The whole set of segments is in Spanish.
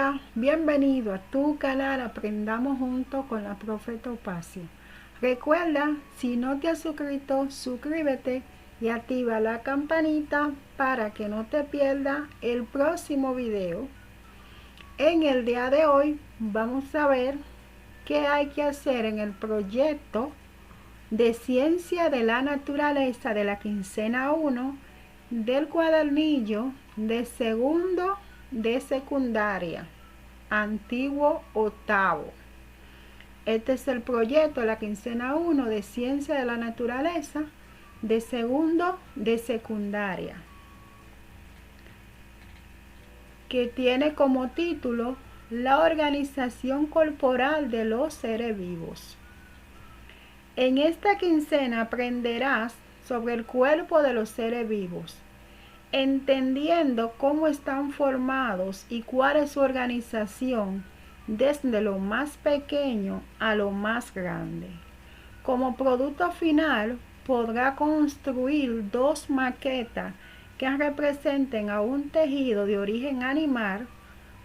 Hola, bienvenido a tu canal Aprendamos Juntos con la Profe Topacio. Recuerda, si no te has suscrito, suscríbete y activa la campanita para que no te pierdas el próximo video. En el día de hoy vamos a ver qué hay que hacer en el proyecto de Ciencia de la Naturaleza de la quincena 1 del cuadernillo de segundo de secundaria, antiguo octavo. Este es el proyecto de la quincena 1 de Ciencia de la Naturaleza de segundo de secundaria, que tiene como título La organización corporal de los seres vivos. En esta quincena aprenderás sobre el cuerpo de los seres vivos, entendiendo cómo están formados y cuál es su organización desde lo más pequeño a lo más grande. Como producto final, podrá construir dos maquetas que representen a un tejido de origen animal,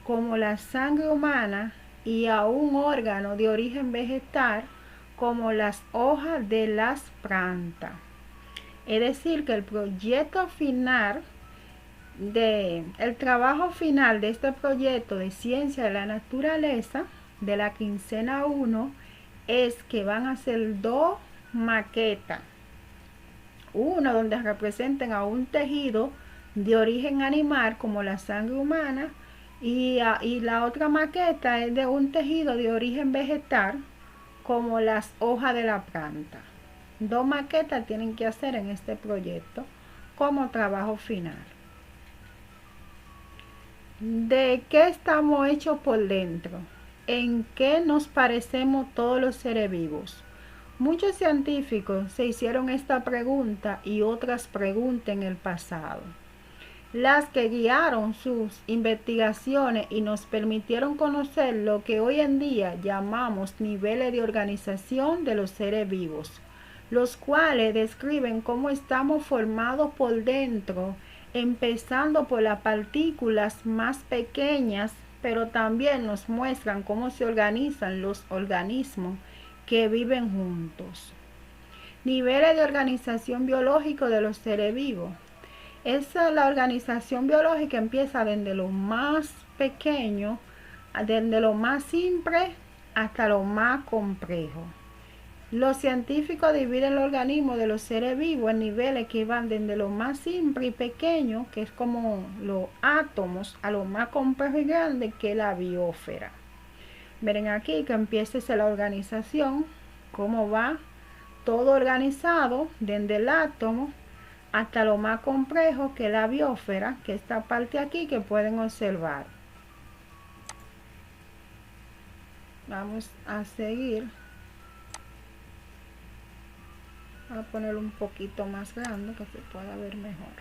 como la sangre humana, y a un órgano de origen vegetal, como las hojas de las plantas. Es decir, que el trabajo final de este proyecto de Ciencia de la Naturaleza de la quincena 1 es que van a hacer dos maquetas. Una donde representen a un tejido de origen animal como la sangre humana y la otra maqueta es de un tejido de origen vegetal como las hojas de la planta. Dos maquetas tienen que hacer en este proyecto como trabajo final. ¿De qué estamos hechos por dentro? ¿En qué nos parecemos todos los seres vivos? Muchos científicos se hicieron esta pregunta y otras preguntas en el pasado, las que guiaron sus investigaciones y nos permitieron conocer lo que hoy en día llamamos niveles de organización de los seres vivos, los cuales describen cómo estamos formados por dentro, empezando por las partículas más pequeñas, pero también nos muestran cómo se organizan los organismos que viven juntos. Niveles de organización biológica de los seres vivos. La organización biológica empieza desde lo más pequeño, desde lo más simple hasta lo más complejo. Los científicos dividen el organismo de los seres vivos en niveles que van desde lo más simple y pequeño, que es como los átomos, a lo más complejo y grande, que es la biosfera. Miren aquí que empieza la organización, cómo va todo organizado desde el átomo hasta lo más complejo, que es la biosfera, que esta parte aquí que pueden observar. Vamos a seguir. Voy a ponerlo un poquito más grande que se pueda ver mejor.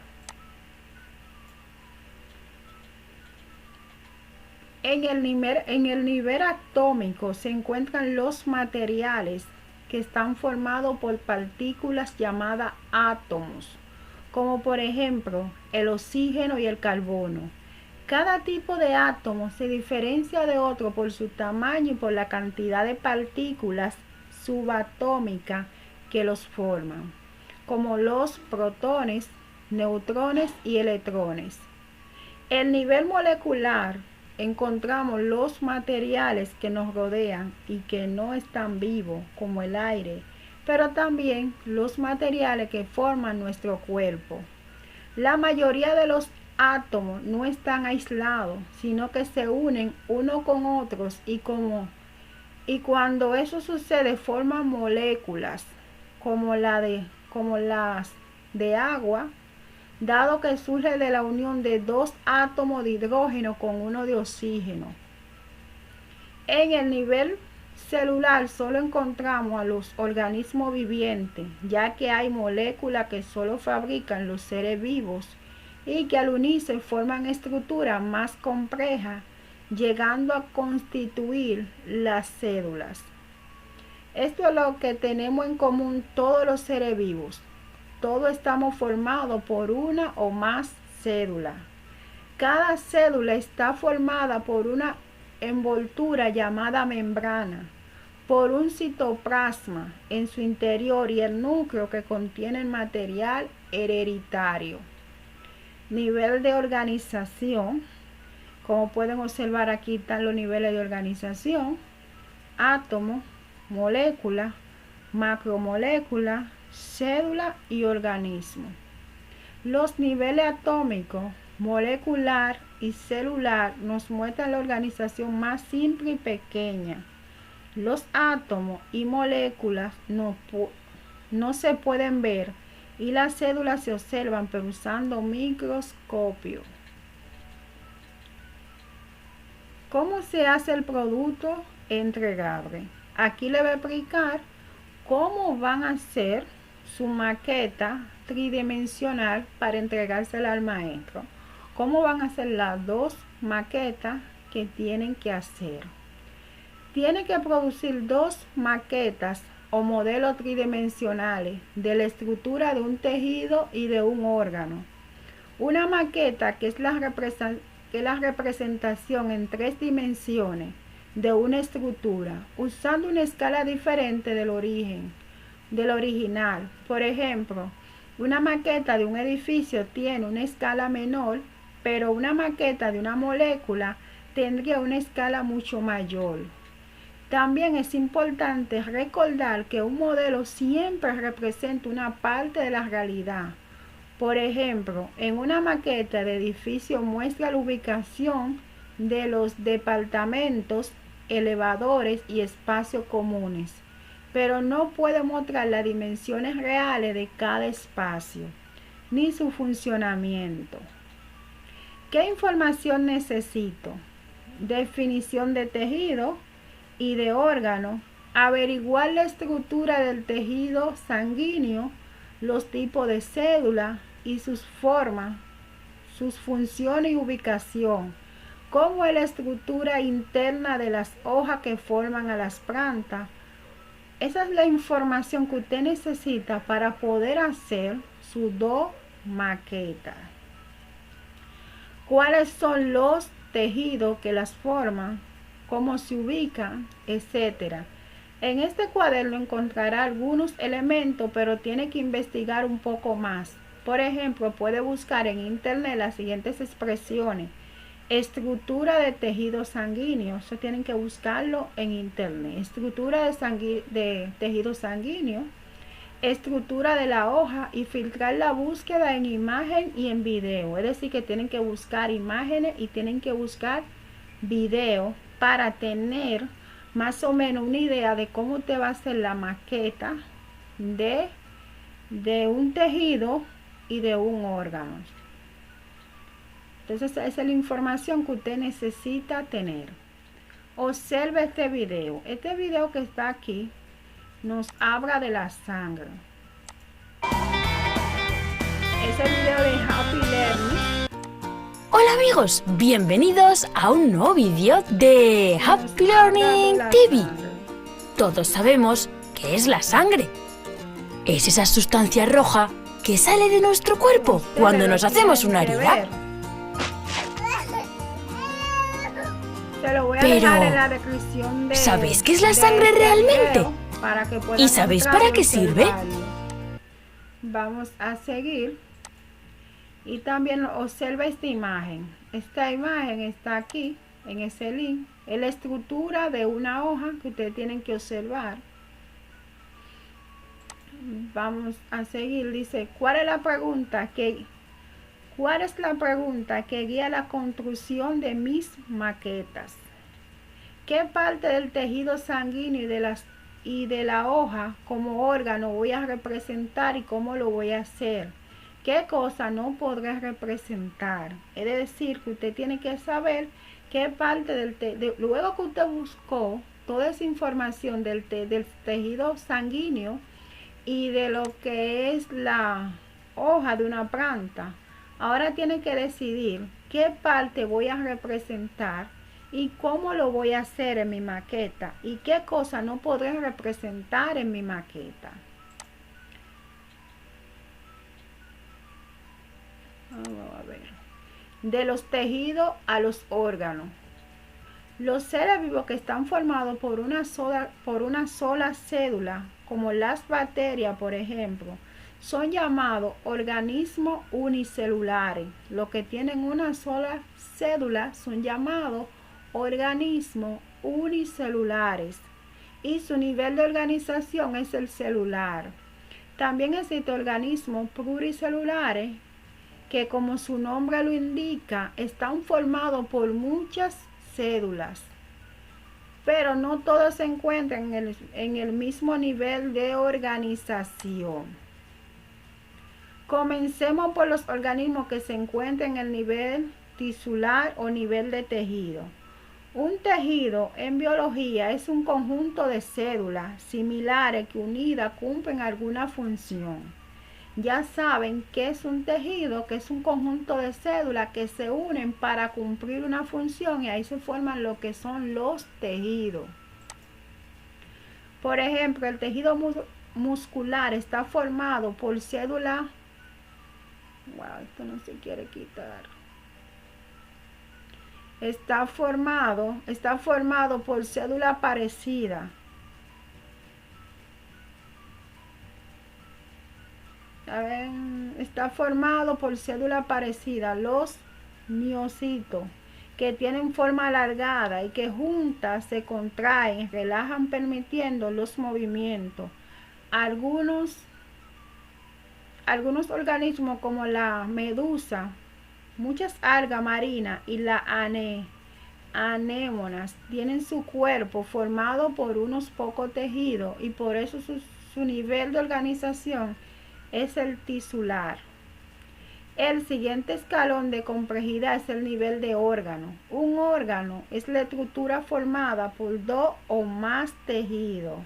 En el nivel atómico se encuentran los materiales que están formados por partículas llamadas átomos, como por ejemplo el oxígeno y el carbono. Cada tipo de átomo se diferencia de otro por su tamaño y por la cantidad de partículas subatómicas que los forman, como los protones, neutrones y electrones. El nivel molecular encontramos los materiales que nos rodean y que no están vivos, como el aire, pero también los materiales que forman nuestro cuerpo. La mayoría de los átomos no están aislados, sino que se unen unos con otros y cuando eso sucede forman moléculas como las de agua, dado que surge de la unión de dos átomos de hidrógeno con uno de oxígeno. En el nivel celular solo encontramos a los organismos vivientes, ya que hay moléculas que solo fabrican los seres vivos y que al unirse forman estructuras más complejas, llegando a constituir las células. Esto es lo que tenemos en común todos los seres vivos. Todos estamos formados por una o más células. Cada célula está formada por una envoltura llamada membrana, por un citoplasma en su interior y el núcleo que contiene el material hereditario. Nivel de organización. Como pueden observar, aquí están los niveles de organización: átomo, molécula, macromolécula, célula y organismo. Los niveles atómicos, molecular y celular nos muestran la organización más simple y pequeña. Los átomos y moléculas no se pueden ver y las células se observan pero usando microscopio. ¿Cómo se hace el producto entregable? Aquí le voy a explicar cómo van a hacer su maqueta tridimensional para entregársela al maestro. Cómo van a hacer las dos maquetas que tienen que hacer. Tienen que producir dos maquetas o modelos tridimensionales de la estructura de un tejido y de un órgano. Una maqueta que es la representación en 3 dimensiones de una estructura usando una escala diferente del original. Por ejemplo, una maqueta de un edificio tiene una escala menor, pero una maqueta de una molécula tendría una escala mucho mayor. También es importante recordar que un modelo siempre representa una parte de la realidad. Por ejemplo, en una maqueta de edificio muestra la ubicación de los departamentos, elevadores y espacios comunes, pero no puede mostrar las dimensiones reales de cada espacio, ni su funcionamiento. ¿Qué información necesito? Definición de tejido y de órgano, averiguar la estructura del tejido sanguíneo, los tipos de células y sus formas, sus funciones y ubicación, cómo es la estructura interna de las hojas que forman a las plantas. Esa es la información que usted necesita para poder hacer sus dos maquetas. ¿Cuáles son los tejidos que las forman? ¿Cómo se ubican? Etcétera. En este cuaderno encontrará algunos elementos, pero tiene que investigar un poco más. Por ejemplo, puede buscar en internet las siguientes expresiones: estructura de tejido sanguíneo, eso tienen que buscarlo en internet. Estructura de tejido sanguíneo, estructura de la hoja, y filtrar la búsqueda en imagen y en video. Es decir, que tienen que buscar imágenes y tienen que buscar video para tener más o menos una idea de cómo te va a hacer la maqueta de un tejido y de un órgano. Entonces esa es la información que usted necesita tener. Observe este video. Este video que está aquí nos habla de la sangre. Es el video de Happy Learning. Hola amigos, bienvenidos a un nuevo vídeo de Happy Learning TV. Todos sabemos qué es la sangre. Es esa sustancia roja que sale de nuestro cuerpo cuando nos hacemos una herida. Pero, ¿sabéis qué es la sangre realmente? ¿Y sabéis para qué sirve? Vamos a seguir. Y también observa esta imagen. Esta imagen está aquí, en ese link. Es la estructura de una hoja que ustedes tienen que observar. Vamos a seguir. Dice, ¿cuál es la pregunta que guía la construcción de mis maquetas? ¿Qué parte del tejido sanguíneo y de la hoja como órgano voy a representar y cómo lo voy a hacer? ¿Qué cosa no podré representar? Es decir, que usted tiene que saber qué parte luego que usted buscó toda esa información del tejido sanguíneo y de lo que es la hoja de una planta, ahora tiene que decidir qué parte voy a representar y cómo lo voy a hacer en mi maqueta y qué cosa no podré representar en mi maqueta. Vamos a ver. De los tejidos a los órganos. Los seres vivos que están formados por una sola célula, como las bacterias, por ejemplo, son llamados organismos unicelulares. Los que tienen una sola célula son llamados organismos unicelulares. Y su nivel de organización es el celular. También existen organismos pluricelulares que, como su nombre lo indica, están formados por muchas células, pero no todos se encuentran en el mismo nivel de organización. Comencemos por los organismos que se encuentran en el nivel tisular o nivel de tejido. Un tejido en biología es un conjunto de células similares que unidas cumplen alguna función. Ya saben qué es un tejido, que es un conjunto de células que se unen para cumplir una función, y ahí se forman lo que son los tejidos. Por ejemplo, el tejido muscular está formado por células. Wow, esto no se quiere quitar. Está formado por células parecidas. Está formado por células parecidas, los miocitos, que tienen forma alargada y que juntas se contraen, relajan permitiendo los movimientos. Algunos organismos como la medusa, muchas algas marinas y las anémonas tienen su cuerpo formado por unos pocos tejidos, y por eso su nivel de organización es el tisular. El siguiente escalón de complejidad es el nivel de órgano. Un órgano es la estructura formada por dos o más tejidos.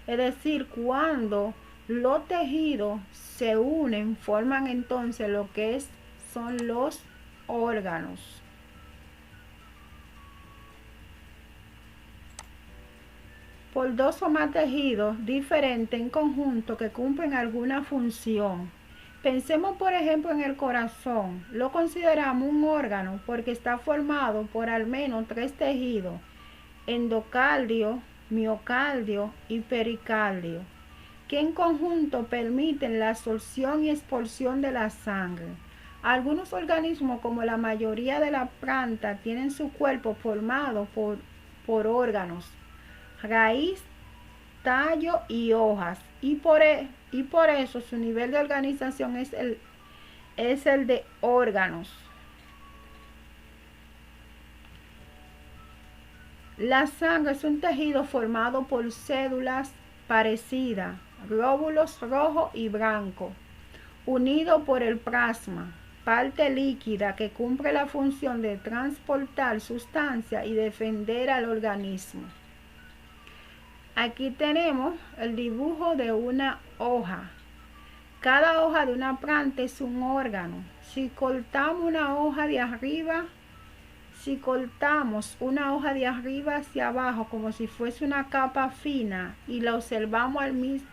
Es decir, cuando los tejidos se unen, forman entonces lo que son los órganos. Por dos o más tejidos diferentes en conjunto que cumplen alguna función. Pensemos por ejemplo en el corazón. Lo consideramos un órgano porque está formado por al menos tres tejidos: endocardio, miocardio y pericardio, que en conjunto permiten la absorción y expulsión de la sangre. Algunos organismos, como la mayoría de las plantas, tienen su cuerpo formado por órganos: raíz, tallo y hojas, y por eso su nivel de organización es el de órganos. La sangre es un tejido formado por células parecidas, glóbulos rojos y blancos, unido por el plasma, parte líquida que cumple la función de transportar sustancia y defender al organismo. Aquí tenemos el dibujo de una hoja. Cada hoja de una planta es un órgano. Si cortamos una hoja de arriba hacia abajo como si fuese una capa fina y la observamos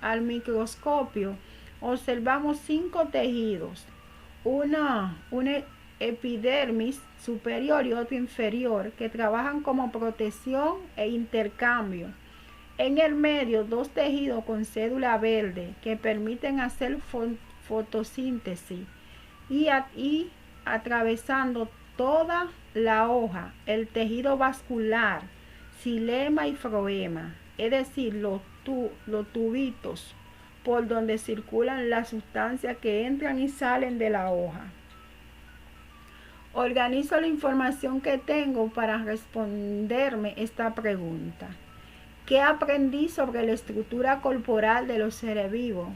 al microscopio, observamos 5 tejidos: una epidermis superior y otra inferior, que trabajan como protección e intercambio. En el medio, 2 tejidos con célula verde que permiten hacer fotosíntesis, y atravesando toda la hoja, el tejido vascular, xilema y floema, es decir, los tubitos por donde circulan las sustancias que entran y salen de la hoja. Organizo la información que tengo para responderme esta pregunta. ¿Qué aprendí sobre la estructura corporal de los seres vivos?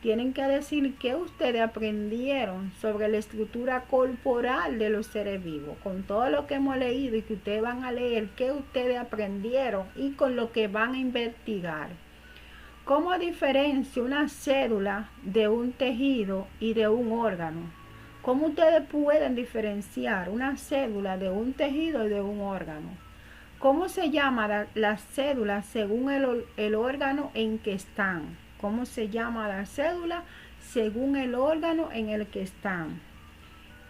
Tienen que decir qué ustedes aprendieron sobre la estructura corporal de los seres vivos. Con todo lo que hemos leído y que ustedes van a leer, qué ustedes aprendieron y con lo que van a investigar. ¿Cómo diferencia una célula de un tejido y de un órgano? ¿Cómo ustedes pueden diferenciar una célula de un tejido y de un órgano? ¿Cómo se llama la célula según el órgano en que están? ¿Cómo se llama la célula según el órgano en el que están?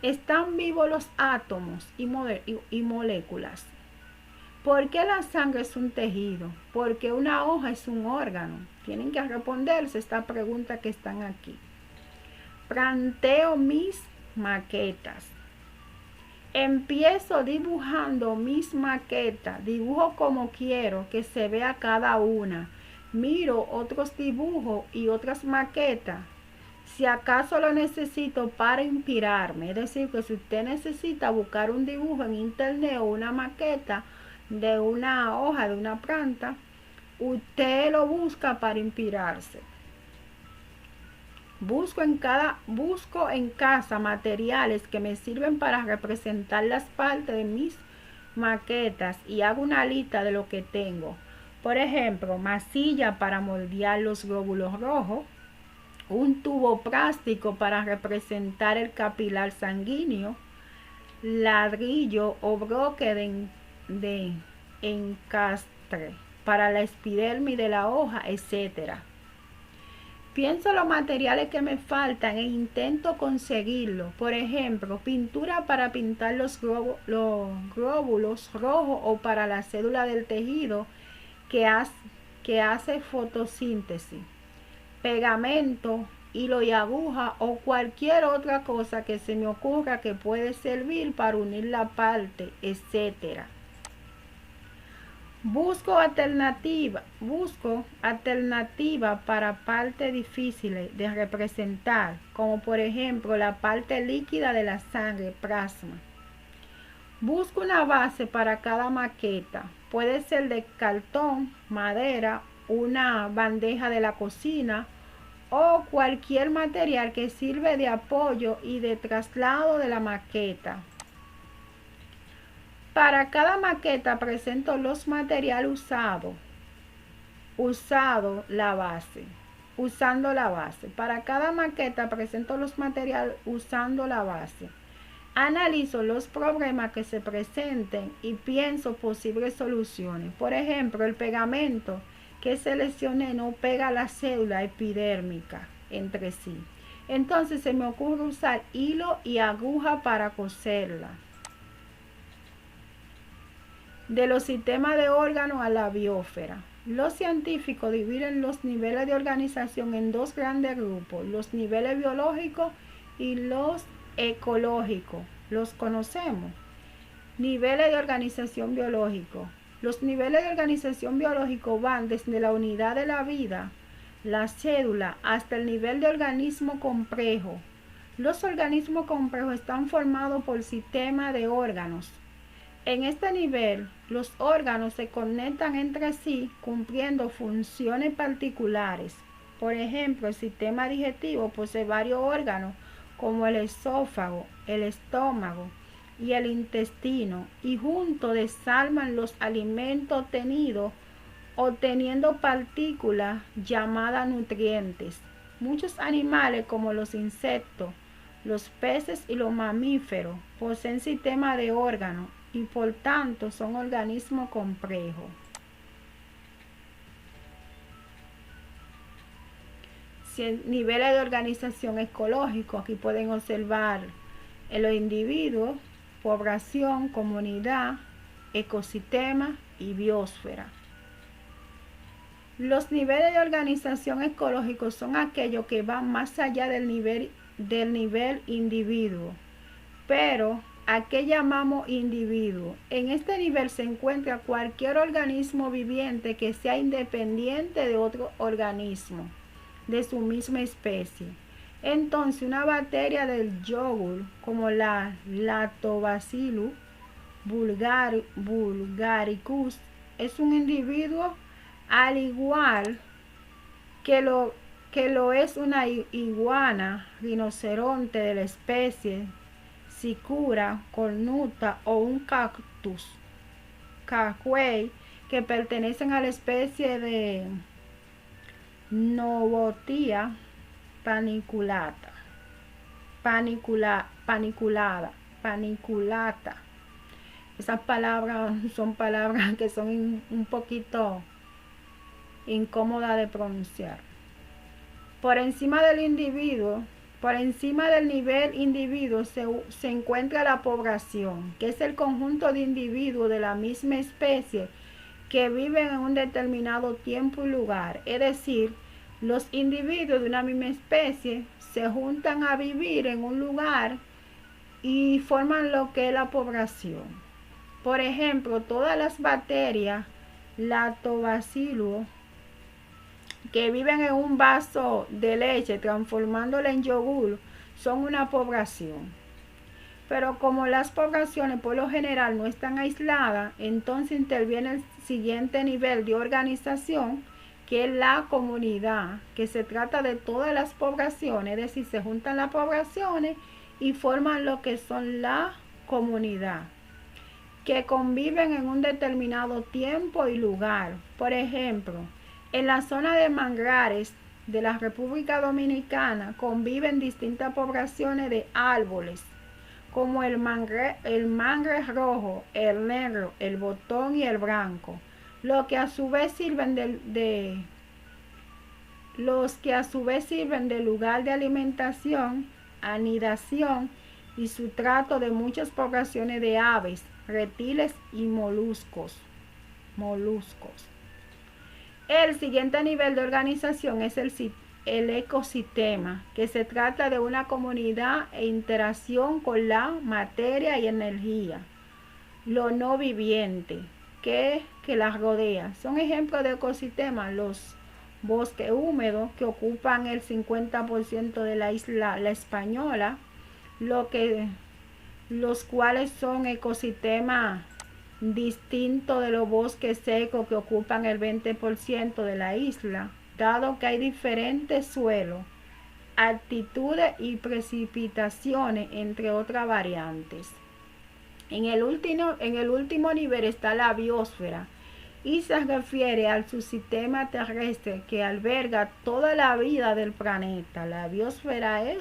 ¿Están vivos los átomos y moléculas? ¿Por qué la sangre es un tejido? ¿Por qué una hoja es un órgano? Tienen que responderse esta pregunta que están aquí. Planteo mis maquetas. Empiezo dibujando mis maquetas. Dibujo como quiero que se vea cada una. Miro otros dibujos y otras maquetas. Si acaso lo necesito para inspirarme, es decir, que si usted necesita buscar un dibujo en internet o una maqueta de una hoja de una planta, usted lo busca para inspirarse. Busco en casa materiales que me sirven para representar las partes de mis maquetas y hago una lista de lo que tengo. Por ejemplo, masilla para moldear los glóbulos rojos, un tubo plástico para representar el capilar sanguíneo, ladrillo o bloque de encastre para la epidermis de la hoja, etc. Pienso los materiales que me faltan e intento conseguirlo. Por ejemplo, pintura para pintar los glóbulos rojos o para la célula del tejido que hace fotosíntesis. Pegamento, hilo y aguja o cualquier otra cosa que se me ocurra que puede servir para unir la parte, etc. Busco alternativa para partes difíciles de representar, como por ejemplo la parte líquida de la sangre, plasma. Busco una base para cada maqueta. Puede ser de cartón, madera, una bandeja de la cocina o cualquier material que sirve de apoyo y de traslado de la maqueta. Para cada maqueta presento los materiales usando la base. Para cada maqueta presento los materiales usando la base. Analizo los problemas que se presenten y pienso posibles soluciones. Por ejemplo, el pegamento que seleccioné no pega la célula epidérmica entre sí. Entonces se me ocurre usar hilo y aguja para coserla. De los sistemas de órganos a la biosfera. Los científicos dividen los niveles de organización en dos grandes grupos, los niveles biológicos y los ecológicos. ¿Los conocemos? Niveles de organización biológico. Los niveles de organización biológico van desde la unidad de la vida, la célula, hasta el nivel de organismo complejo. Los organismos complejos están formados por sistemas de órganos. En este nivel, los órganos se conectan entre sí cumpliendo funciones particulares. Por ejemplo, el sistema digestivo posee varios órganos como el esófago, el estómago y el intestino, y juntos desarman los alimentos obteniendo partículas llamadas nutrientes. Muchos animales como los insectos, los peces y los mamíferos poseen sistemas de órganos y por tanto son organismos complejos. Niveles de organización ecológico, aquí pueden observar en los individuos, población, comunidad, ecosistema y biosfera. Los niveles de organización ecológico son aquellos que van más allá del nivel individuo. Pero, ¿a qué llamamos individuo? En este nivel se encuentra cualquier organismo viviente que sea independiente de otro organismo de su misma especie. Entonces, una bacteria del yogur, como la Lactobacillus bulgaricus, es un individuo al igual que lo es una iguana rinoceronte de la especie Sicura cornuta o un cactus cacuey que pertenecen a la especie de Nobotia paniculata. Esas palabras son palabras que son un poquito incómodas de pronunciar. Por encima del individuo Por encima del nivel individuo se encuentra la población, que es el conjunto de individuos de la misma especie que viven en un determinado tiempo y lugar. Es decir, los individuos de una misma especie se juntan a vivir en un lugar y forman lo que es la población. Por ejemplo, todas las bacterias lactobacillus que viven en un vaso de leche transformándola en yogur son una población. Pero como las poblaciones por lo general no están aisladas, entonces interviene el siguiente nivel de organización, que es la comunidad, que se trata de todas las poblaciones, es decir, se juntan las poblaciones y forman lo que son la comunidad, que conviven en un determinado tiempo y lugar. Por ejemplo, en la zona de manglares de la República Dominicana conviven distintas poblaciones de árboles, como el mangre rojo, el negro, el botón y el blanco, los que a su vez sirven de lugar de alimentación, anidación y sustrato de muchas poblaciones de aves, reptiles y moluscos. El siguiente nivel de organización es el ecosistema, que se trata de una comunidad e interacción con la materia y energía. Lo no viviente que las rodea. Son ejemplos de ecosistemas los bosques húmedos, que ocupan el 50% de la isla La Española, los cuales son ecosistemas distintos de los bosques secos, que ocupan el 20% de la isla, dado que hay diferentes suelos, altitudes y precipitaciones, entre otras variantes. En el último nivel está la biosfera, y se refiere al subsistema terrestre que alberga toda la vida del planeta. La biosfera es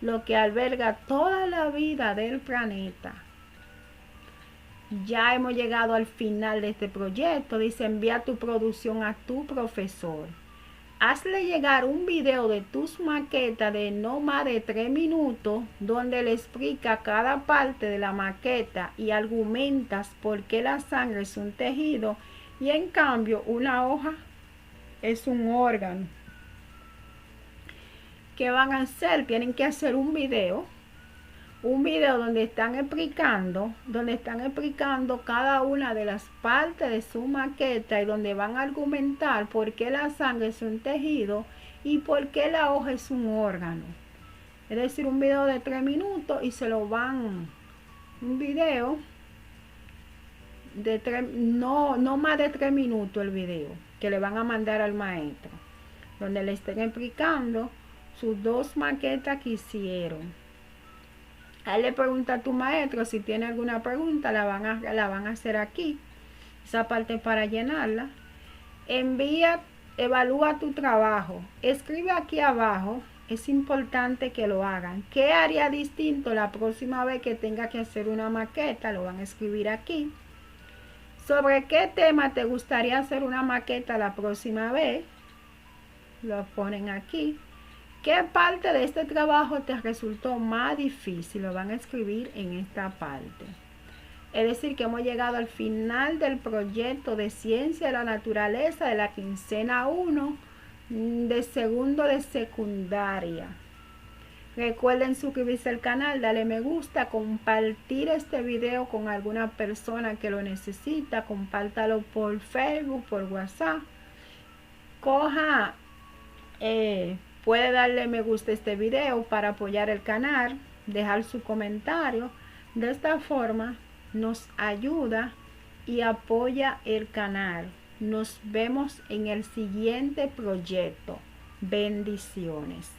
lo que alberga toda la vida del planeta. Ya hemos llegado al final de este proyecto. Dice: envía tu producción a tu profesor. Hazle llegar un video de tus maquetas de no más de 3 minutos, donde le explica cada parte de la maqueta y argumentas por qué la sangre es un tejido y en cambio una hoja es un órgano. ¿Qué van a hacer? Tienen que hacer un video donde están explicando cada una de las partes de su maqueta, y donde van a argumentar por qué la sangre es un tejido y por qué la hoja es un órgano. Es decir, un video de 3 minutos, y un video de no más de 3 minutos, el video que le van a mandar al maestro, donde le estén explicando sus 2 maquetas que hicieron. A él le pregunta a tu maestro si tiene alguna pregunta, la van a hacer aquí, esa parte para llenarla. Evalúa tu trabajo. Escribe aquí abajo, es importante que lo hagan. ¿Qué haría distinto la próxima vez que tenga que hacer una maqueta? Lo van a escribir aquí. ¿Sobre qué tema te gustaría hacer una maqueta la próxima vez? Lo ponen aquí. ¿Qué parte de este trabajo te resultó más difícil? Lo van a escribir en esta parte. Es decir, que hemos llegado al final del proyecto de Ciencia de la Naturaleza de la quincena 1 de segundo de secundaria. Recuerden suscribirse al canal, darle me gusta, compartir este video con alguna persona que lo necesita, compártalo por Facebook, por WhatsApp. Puede darle me gusta a este video para apoyar el canal, dejar su comentario. De esta forma nos ayuda y apoya el canal. Nos vemos en el siguiente proyecto. Bendiciones.